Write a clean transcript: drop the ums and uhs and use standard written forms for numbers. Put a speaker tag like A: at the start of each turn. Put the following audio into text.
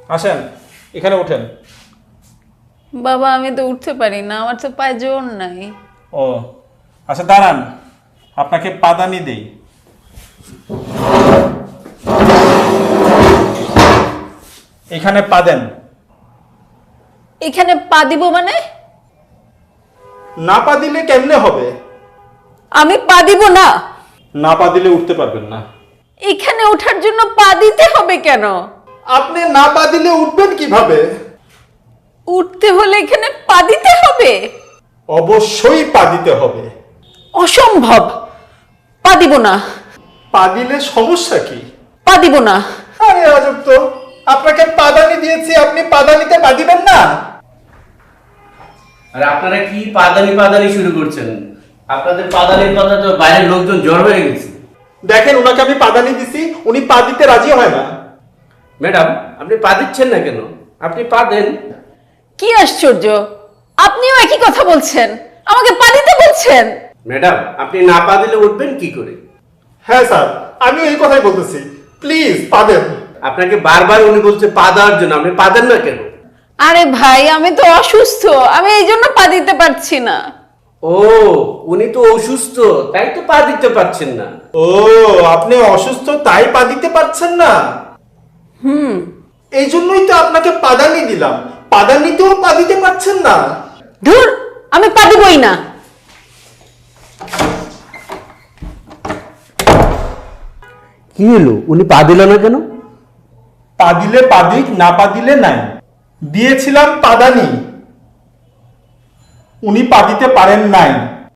A: আসেন, এখানে ওঠেন।
B: বাবা আমি তো উঠতে পারি না, আমার তো পায়ে জোর নাই।
A: ও আচ্ছা, দাঁড়ান, আপনাকে পাদানি দেই। এখানে পা দেন।
B: এখানে পা দিব মানে?
A: না পা দিলে কেমনে হবে?
B: আমি পা দিব না।
A: না পা দিলে উঠতে পারবেন না।
B: এখানে ওঠার জন্য পা দিতে হবে কেন?
A: আপনি না পা দিলে উঠবেন কিভাবে?
B: উঠতে হলে এখানে পা দিতে হবে?
A: অবশ্যই পা দিতে হবে।
B: অসম্ভব, পা দিব না।
A: পা দিলে সমস্যা কি?
B: পা দিব না।
A: আরে আজব তো, আপনাকে পাদানি দিয়েছি, আপনি পাদানিতে পা দিবেন না?
C: আর আপনারা কি পাদানি শুরু করছেন? আপনাদের পাদানির কথা তো বাইরের লোকজন জ্বর হয়ে গেছে।
A: দেখেন, ওনাকে আমি পাদানি দিছি, উনি পা দিতে রাজি হয় না।
C: ম্যাডাম, আপনি পা দিচ্ছেন না কেন? আপনি পা দেন।
B: কি আশ্চর্য, আপনিও একই কথা বলছেন, আমাকে পা দিতে বলছেন।
C: ম্যাডাম, আপনি না পা দিলে উঠবেন কি করে?
A: হ্যাঁ স্যার, আমি এই কথাই বলতেছি, প্লিজ পা দেন।
C: আপনাকে বারবার উনি বলছে পা দেওয়ার জন্য, আপনি পা দেন না কেন?
B: আরে ভাই আমি তো অসুস্থ, আমি এই জন্য পা দিতে পারছি না।
C: ও, উনি তো অসুস্থ, তাই তো পা দিতে পারছেন না।
A: ও, আপনি অসুস্থ তাই পা দিতে পারছেন না? এই জন্যই তো আপনাকে পাদানি দিলাম, পাদানিতেও পা দিতে পারছেন না।
B: ধুর, আমি পা দিবই না।
C: কি হলো, উনি পা দিল না কেন?
A: পা দিলে পা দিক, না পা দিলে নাই। দিয়েছিলাম পাদানি, উনি পা দিতে পারেন নাই।